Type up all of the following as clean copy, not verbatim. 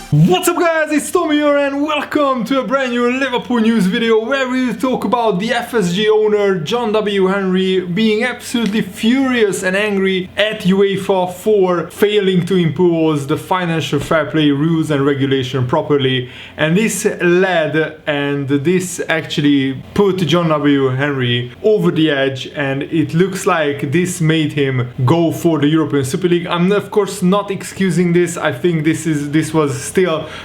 What's up guys, it's Tommy here and welcome to a brand new Liverpool news video where we talk about the FSG owner John W. Henry being absolutely furious and angry at UEFA for failing to impose the financial fair play rules and regulation properly, and this actually put John W. Henry over the edge, and it looks like this made him go for the European Super League. I'm of course not excusing this. I think this was still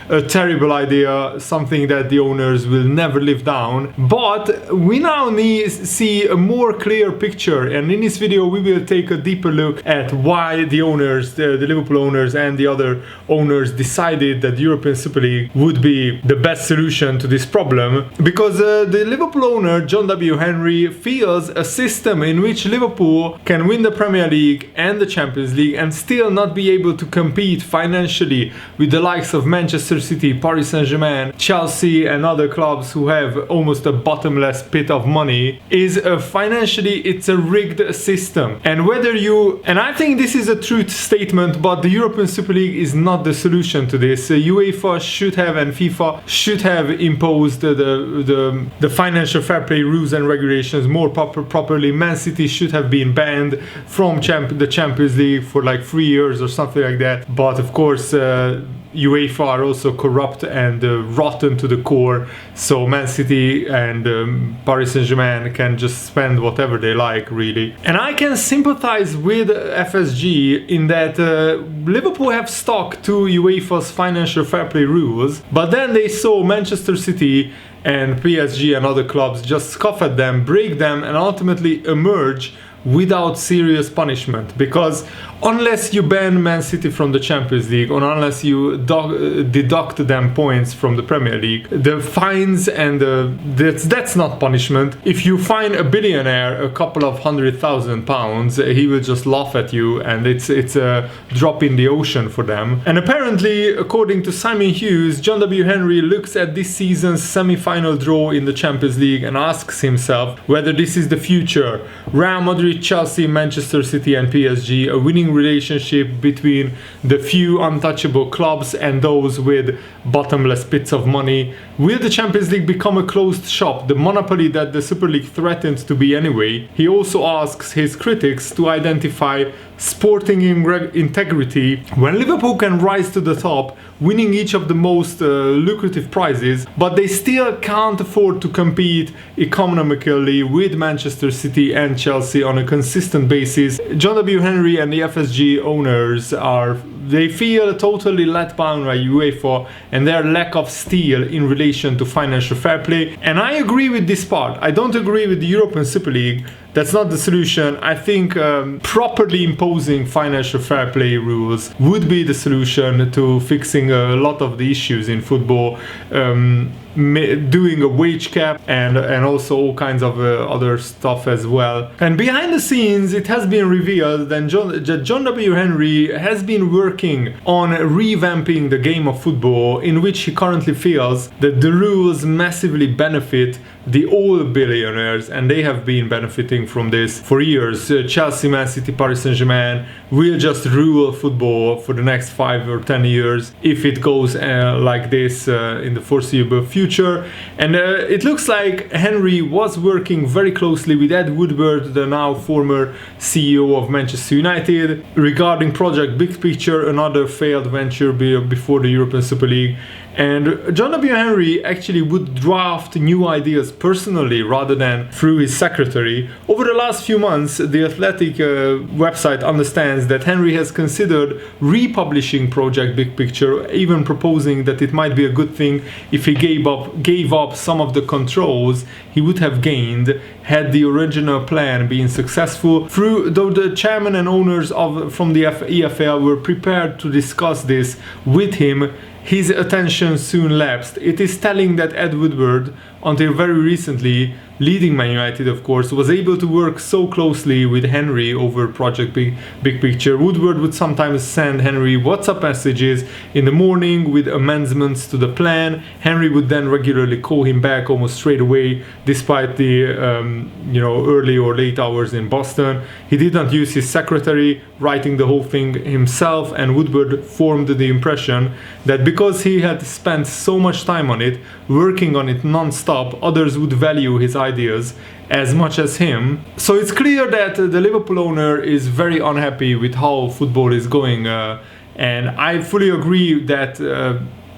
a terrible idea, something that the owners will never live down. But we now see a more clear picture, and in this video we will take a deeper look at why the owners, the Liverpool owners and the other owners decided that the European Super League would be the best solution to this problem. Because the Liverpool owner John W. Henry feels a system in which Liverpool can win the Premier League and the Champions League and still not be able to compete financially with the likes of Manchester City, Paris Saint-Germain, Chelsea and other clubs who have almost a bottomless pit of money is financially it's a rigged system. And I think this is a truth statement, but the European Super League is not the solution to this. UEFA should have and FIFA should have imposed the financial fair play rules and regulations more properly. Man City should have been banned from the Champions League for like 3 years or something like that. But of course UEFA are also corrupt and rotten to the core, so Man City and Paris Saint-Germain can just spend whatever they like, really. And I can sympathize with FSG in that Liverpool have stuck to UEFA's financial fair play rules, but then they saw Manchester City and PSG and other clubs just scoff at them, break them, and ultimately emerge without serious punishment. Because unless you ban Man City from the Champions League, or unless you deduct them points from the Premier League, the fines and that's not punishment. If you fine a billionaire a couple of £100,000, he will just laugh at you, and it's a drop in the ocean for them. And apparently, according to Simon Hughes, John W. Henry looks at this season's semi-final draw in the Champions League and asks himself whether this is the future. Real Madrid, Chelsea, Manchester City and PSG, a winning relationship between the few untouchable clubs and those with bottomless pits of money. Will the Champions League become a closed shop, the monopoly that the Super League threatened to be anyway? He also asks his critics to identify sporting integrity when Liverpool can rise to the top, winning each of the most lucrative prizes, but they still can't afford to compete economically with Manchester City and Chelsea on a consistent basis. John W. Henry and the FSG owners they feel totally let down by UEFA and their lack of steel in relation to financial fair play. And I agree with this part. I don't agree with the European Super League. That's not the solution. I think properly imposing financial fair play rules would be the solution to fixing a lot of the issues in football. Doing a wage cap and also all kinds of other stuff as well. And behind the scenes, it has been revealed that John W. Henry has been working on revamping the game of football, in which he currently feels that the rules massively benefit the Oil-Billionares, and they have been benefiting from this for years. Chelsea, Man City, Paris Saint-Germain will just rule football for the next 5 or 10 years if it goes like this in the foreseeable future. And it looks like Henry was working very closely with Ed Woodward, the now former CEO of Manchester United, regarding Project Big Picture, another failed venture before the European Super League. And John W. Henry actually would draft new ideas personally rather than through his secretary. Over the last few months, the Athletic website understands that Henry has considered republishing Project Big Picture, even proposing that it might be a good thing if he gave up some of the controls he would have gained had the original plan been successful. Though the chairman and owners from the EFL were prepared to discuss this with him, his attention soon lapsed. It is telling that Ed Woodward until very recently, leading Man United, of course, was able to work so closely with Henry over Project Big Picture. Woodward would sometimes send Henry WhatsApp messages in the morning with amendments to the plan. Henry would then regularly call him back almost straight away, despite the early or late hours in Boston. He did not use his secretary, writing the whole thing himself, and Woodward formed the impression that because he had spent so much time on it, working on it non-stop, others would value his ideas as much as him. So it's clear that the Liverpool owner is very unhappy with how football is going, and I fully agree that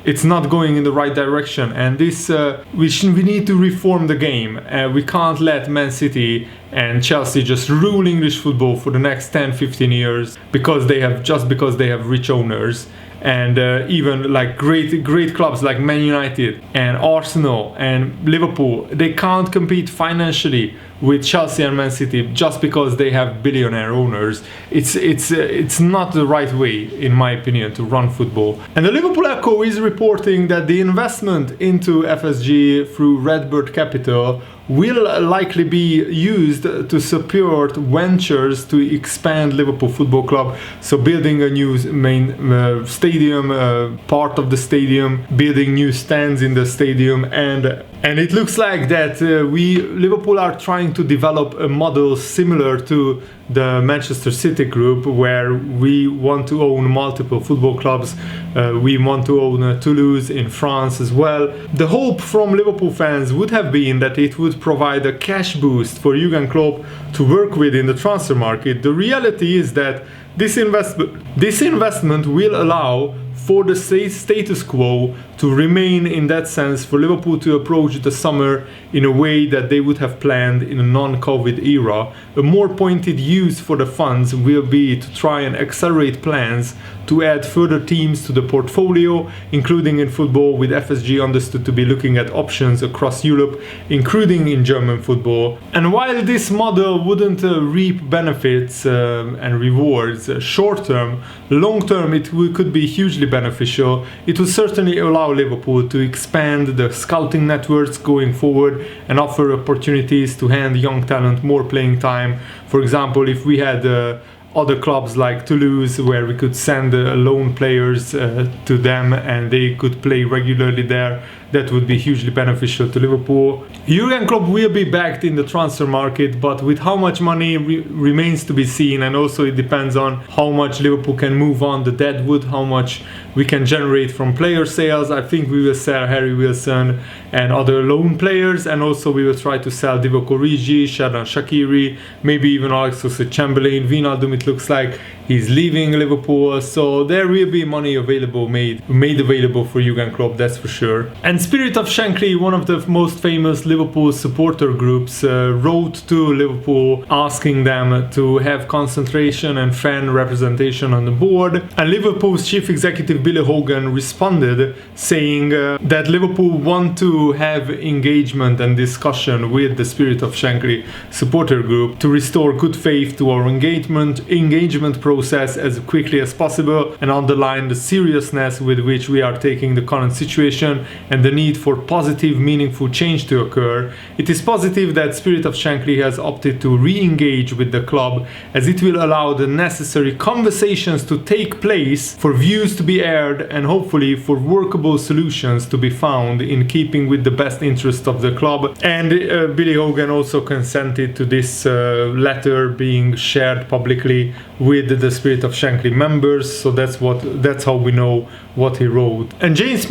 it's not going in the right direction, and this we need to reform the game. We can't let Man City and Chelsea just rule English football for the next 10-15 years because they have rich owners. And even like great clubs like Man United and Arsenal and Liverpool, they can't compete financially with Chelsea and Man City just because they have billionaire owners. It's not the right way, in my opinion, to run football. And the Liverpool Echo is reporting that the investment into FSG through Redbird Capital will likely be used to support ventures to expand Liverpool Football Club. So building a new main stadium, part of the stadium, building new stands in the stadium, and it looks like that Liverpool are trying to develop a model similar to the Manchester City group, where we want to own multiple football clubs. We want to own Toulouse in France as well. The hope from Liverpool fans would have been that it would provide a cash boost for Jurgen Klopp to work with in the transfer market. The reality is that this investment will allow for the status quo to remain, in that sense, for Liverpool to approach the summer in a way that they would have planned in a non-COVID era. A more pointed use for the funds will be to try and accelerate plans to add further teams to the portfolio, including in football, with FSG understood to be looking at options across Europe, including in German football. And while this model wouldn't reap benefits and rewards short term, long term it could be hugely beneficial. It would certainly allow Liverpool to expand the scouting networks going forward and offer opportunities to hand young talent more playing time. For example, if we had other clubs like Toulouse, where we could send loan players to them and they could play regularly there, that would be hugely beneficial to Liverpool. Jurgen Klopp will be backed in the transfer market, but with how much money remains to be seen, and also it depends on how much Liverpool can move on the deadwood, how much we can generate from player sales. I think we will sell Harry Wilson and other loan players, and also we will try to sell Divock Origi, Xherdan Shaqiri, maybe even Alex Oxlade-Chamberlain. Wijnaldum, it looks like he's leaving Liverpool, so there will be money available, made available for Jurgen Klopp, that's for sure. And Spirit of Shankly, one of the most famous Liverpool supporter groups, wrote to Liverpool asking them to have concentration and fan representation on the board. And Liverpool's chief executive Billy Hogan responded saying that Liverpool want to have engagement and discussion with the Spirit of Shankly supporter group to restore good faith to our engagement process as quickly as possible, and underline the seriousness with which we are taking the current situation and the need for positive, meaningful change to occur. It is positive that Spirit of Shankly has opted to re-engage with the club, as it will allow the necessary conversations to take place, for views to be aired, and hopefully for workable solutions to be found in keeping with the best interest of the club. And Billy Hogan also consented to this letter being shared publicly with the Spirit of Shankly members, so that's how we know what he wrote. And James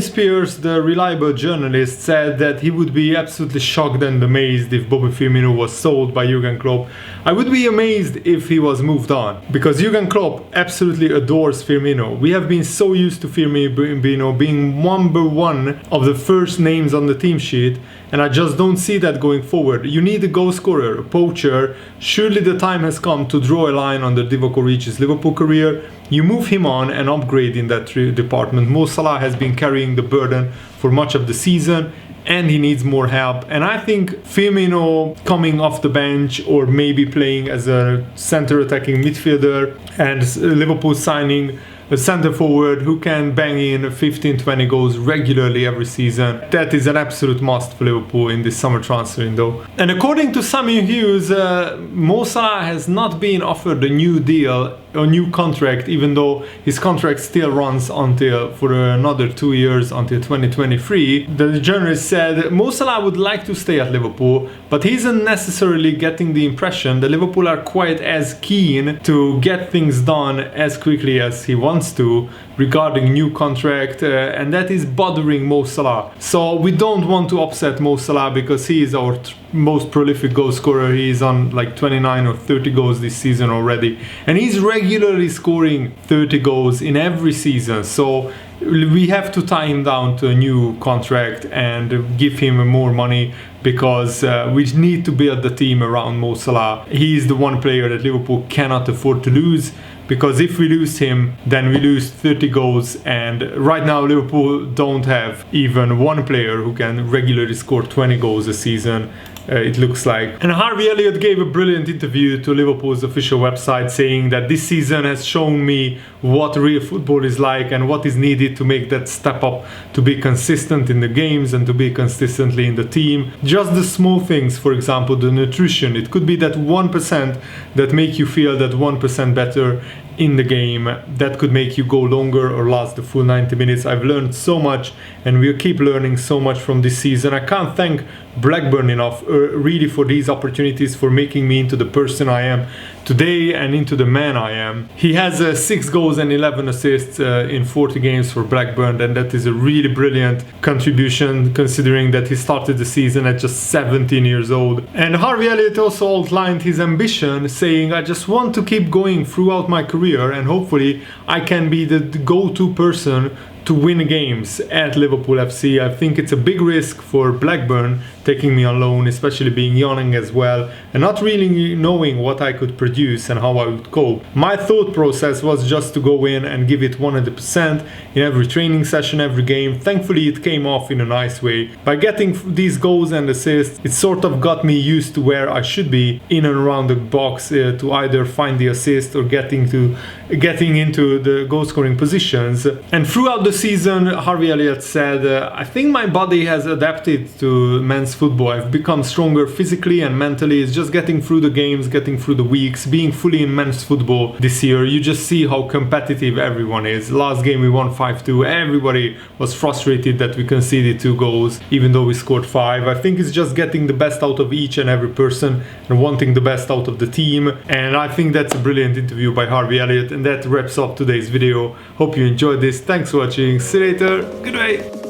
Spears, the reliable journalist, said that he would be absolutely shocked and amazed if Bobby Firmino was sold by Jurgen Klopp. I would be amazed if he was moved on, because Jurgen Klopp absolutely adores Firmino. We have been so used to Firmino being number one of the first names on the team sheet, and I just don't see that going forward. You need a goal scorer, a poacher. Surely the time has come to draw a line under Divock Origi's Liverpool career. You move him on and upgrade in that department. Mo Salah has been carrying the burden for much of the season, and he needs more help. And I think Firmino coming off the bench, or maybe playing as a center attacking midfielder, and Liverpool signing a center forward who can bang in 15-20 goals regularly every season. That is an absolute must for Liverpool in this summer transfer window. And according to Samuel Hughes, Mo Salah has not been offered a new deal, a new contract, even though his contract still runs for another 2 years until 2023. The journalist said Mo Salah would like to stay at Liverpool, but he isn't necessarily getting the impression that Liverpool are quite as keen to get things done as quickly as he wants to regarding new contract, and that is bothering Mo Salah. So we don't want to upset Mo Salah because he is our most prolific goal scorer. He is on like 29 or 30 goals this season already, and he's regularly scoring 30 goals in every season. So we have to tie him down to a new contract and give him more money, because we need to build the team around Mo Salah. He is the one player that Liverpool cannot afford to lose, because if we lose him, then we lose 30 goals, and right now Liverpool don't have even one player who can regularly score 20 goals a season. It looks like. And Harvey Elliott gave a brilliant interview to Liverpool's official website, saying that this season has shown me what real football is like and what is needed to make that step up, to be consistent in the games and to be consistently in the team. Just the small things, for example, the nutrition. It could be that 1% that make you feel that 1% better in the game, that could make you go longer or last the full 90 minutes. I've learned so much, and we'll keep learning so much from this season. I can't thank Blackburn enough really for these opportunities, for making me into the person I am today and into the man I am. He has 6 goals and 11 assists in 40 games for Blackburn, and that is a really brilliant contribution considering that he started the season at just 17 years old. And Harvey Elliott also outlined his ambition, saying, I just want to keep going throughout my career, and hopefully I can be the go-to person to win games at Liverpool FC. I think it's a big risk for Blackburn taking me on loan, especially being young as well, and not really knowing what I could produce and how I would cope. My thought process was just to go in and give it 100% in every training session, every game. Thankfully it came off in a nice way. By getting these goals and assists, it sort of got me used to where I should be in and around the box, to either find the assist or getting into the goal scoring positions. And throughout the season, Harvey Elliott said, I think my body has adapted to men's football. I've become stronger physically and mentally. It's just getting through the games, getting through the weeks, being fully in men's football this year. You just see how competitive everyone is. Last game we won 5-2. Everybody was frustrated that we conceded 2 goals, even though we scored 5. I think it's just getting the best out of each and every person and wanting the best out of the team. And I think that's a brilliant interview by Harvey Elliott, and that wraps up today's video. Hope you enjoyed this. Thanks for watching. See you later. Goodbye.